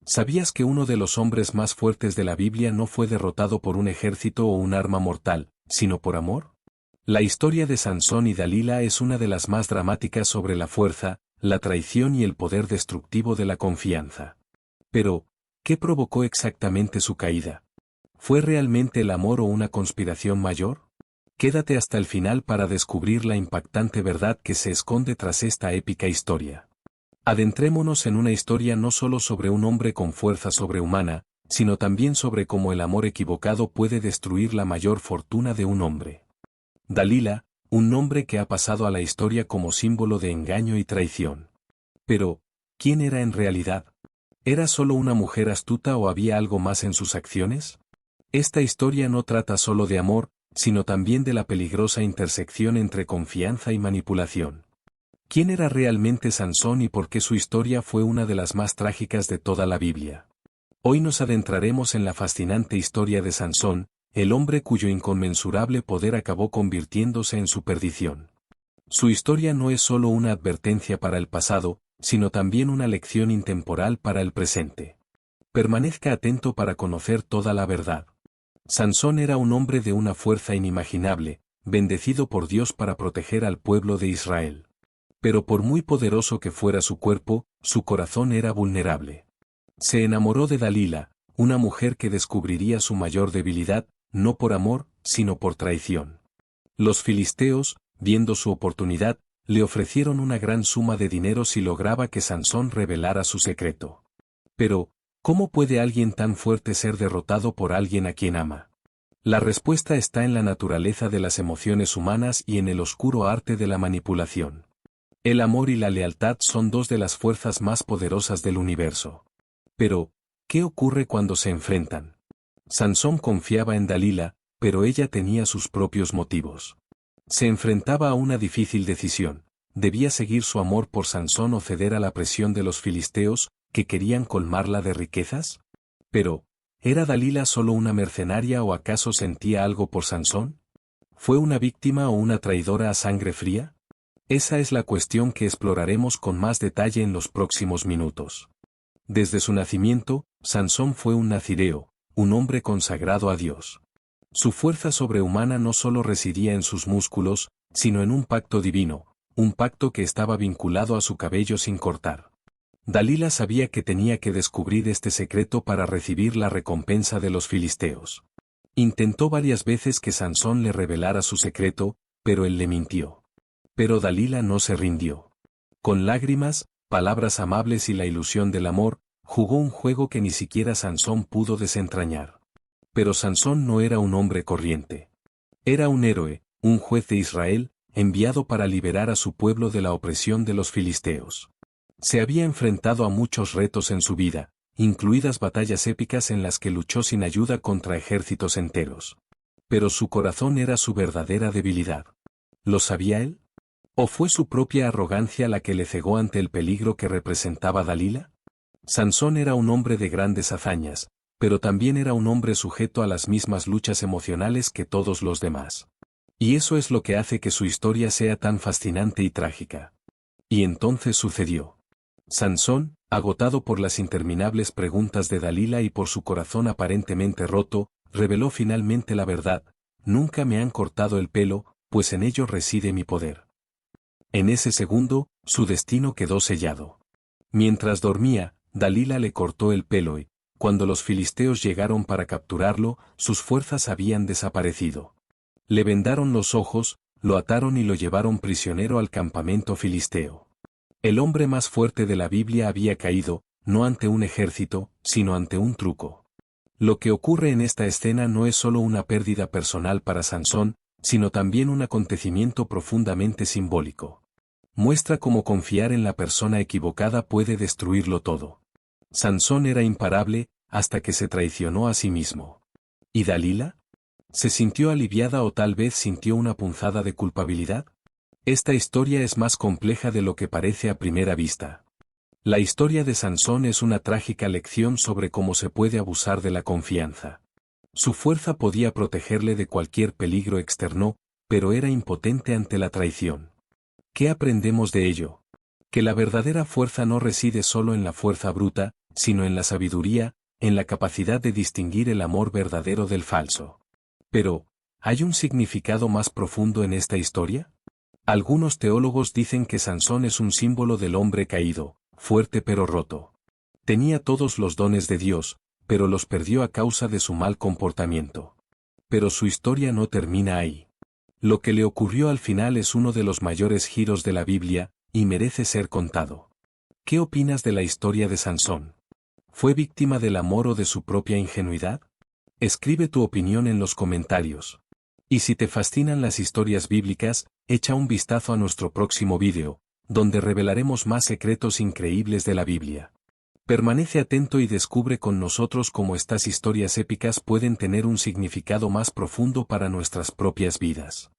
¿Sabías que uno de los hombres más fuertes de la Biblia no fue derrotado por un ejército o un arma mortal, sino por amor? La historia de Sansón y Dalila es una de las más dramáticas sobre la fuerza, la traición y el poder destructivo de la confianza. Pero, ¿qué provocó exactamente su caída? ¿Fue realmente el amor o una conspiración mayor? Quédate hasta el final para descubrir la impactante verdad que se esconde tras esta épica historia. Adentrémonos en una historia no solo sobre un hombre con fuerza sobrehumana, sino también sobre cómo el amor equivocado puede destruir la mayor fortuna de un hombre. Dalila, un nombre que ha pasado a la historia como símbolo de engaño y traición. Pero, ¿quién era en realidad? ¿Era solo una mujer astuta o había algo más en sus acciones? Esta historia no trata solo de amor, sino también de la peligrosa intersección entre confianza y manipulación. ¿Quién era realmente Sansón y por qué su historia fue una de las más trágicas de toda la Biblia? Hoy nos adentraremos en la fascinante historia de Sansón, el hombre cuyo inconmensurable poder acabó convirtiéndose en su perdición. Su historia no es solo una advertencia para el pasado, sino también una lección intemporal para el presente. Permanezca atento para conocer toda la verdad. Sansón era un hombre de una fuerza inimaginable, bendecido por Dios para proteger al pueblo de Israel. Pero por muy poderoso que fuera su cuerpo, su corazón era vulnerable. Se enamoró de Dalila, una mujer que descubriría su mayor debilidad, no por amor, sino por traición. Los filisteos, viendo su oportunidad, le ofrecieron una gran suma de dinero si lograba que Sansón revelara su secreto. Pero, ¿cómo puede alguien tan fuerte ser derrotado por alguien a quien ama? La respuesta está en la naturaleza de las emociones humanas y en el oscuro arte de la manipulación. El amor y la lealtad son dos de las fuerzas más poderosas del universo. Pero, ¿qué ocurre cuando se enfrentan? Sansón confiaba en Dalila, pero ella tenía sus propios motivos. Se enfrentaba a una difícil decisión: ¿debía seguir su amor por Sansón o ceder a la presión de los filisteos, que querían colmarla de riquezas? Pero, ¿era Dalila solo una mercenaria o acaso sentía algo por Sansón? ¿Fue una víctima o una traidora a sangre fría? Esa es la cuestión que exploraremos con más detalle en los próximos minutos. Desde su nacimiento, Sansón fue un nazireo, un hombre consagrado a Dios. Su fuerza sobrehumana no solo residía en sus músculos, sino en un pacto divino, un pacto que estaba vinculado a su cabello sin cortar. Dalila sabía que tenía que descubrir este secreto para recibir la recompensa de los filisteos. Intentó varias veces que Sansón le revelara su secreto, pero él le mintió. Pero Dalila no se rindió. Con lágrimas, palabras amables y la ilusión del amor, jugó un juego que ni siquiera Sansón pudo desentrañar. Pero Sansón no era un hombre corriente. Era un héroe, un juez de Israel, enviado para liberar a su pueblo de la opresión de los filisteos. Se había enfrentado a muchos retos en su vida, incluidas batallas épicas en las que luchó sin ayuda contra ejércitos enteros. Pero su corazón era su verdadera debilidad. ¿Lo sabía él? ¿O fue su propia arrogancia la que le cegó ante el peligro que representaba Dalila? Sansón era un hombre de grandes hazañas, pero también era un hombre sujeto a las mismas luchas emocionales que todos los demás. Y eso es lo que hace que su historia sea tan fascinante y trágica. Y entonces sucedió. Sansón, agotado por las interminables preguntas de Dalila y por su corazón aparentemente roto, reveló finalmente la verdad: nunca me han cortado el pelo, pues en ello reside mi poder. En ese segundo, su destino quedó sellado. Mientras dormía, Dalila le cortó el pelo y, cuando los filisteos llegaron para capturarlo, sus fuerzas habían desaparecido. Le vendaron los ojos, lo ataron y lo llevaron prisionero al campamento filisteo. El hombre más fuerte de la Biblia había caído, no ante un ejército, sino ante un truco. Lo que ocurre en esta escena no es solo una pérdida personal para Sansón, sino también un acontecimiento profundamente simbólico. Muestra cómo confiar en la persona equivocada puede destruirlo todo. Sansón era imparable, hasta que se traicionó a sí mismo. ¿Y Dalila? ¿Se sintió aliviada o tal vez sintió una punzada de culpabilidad? Esta historia es más compleja de lo que parece a primera vista. La historia de Sansón es una trágica lección sobre cómo se puede abusar de la confianza. Su fuerza podía protegerle de cualquier peligro externo, pero era impotente ante la traición. ¿Qué aprendemos de ello? Que la verdadera fuerza no reside solo en la fuerza bruta, sino en la sabiduría, en la capacidad de distinguir el amor verdadero del falso. Pero, ¿hay un significado más profundo en esta historia? Algunos teólogos dicen que Sansón es un símbolo del hombre caído, fuerte pero roto. Tenía todos los dones de Dios, pero los perdió a causa de su mal comportamiento. Pero su historia no termina ahí. Lo que le ocurrió al final es uno de los mayores giros de la Biblia, y merece ser contado. ¿Qué opinas de la historia de Sansón? ¿Fue víctima del amor o de su propia ingenuidad? Escribe tu opinión en los comentarios. Y si te fascinan las historias bíblicas, echa un vistazo a nuestro próximo vídeo, donde revelaremos más secretos increíbles de la Biblia. Permanece atento y descubre con nosotros cómo estas historias épicas pueden tener un significado más profundo para nuestras propias vidas.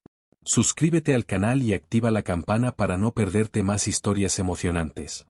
Suscríbete al canal y activa la campana para no perderte más historias emocionantes.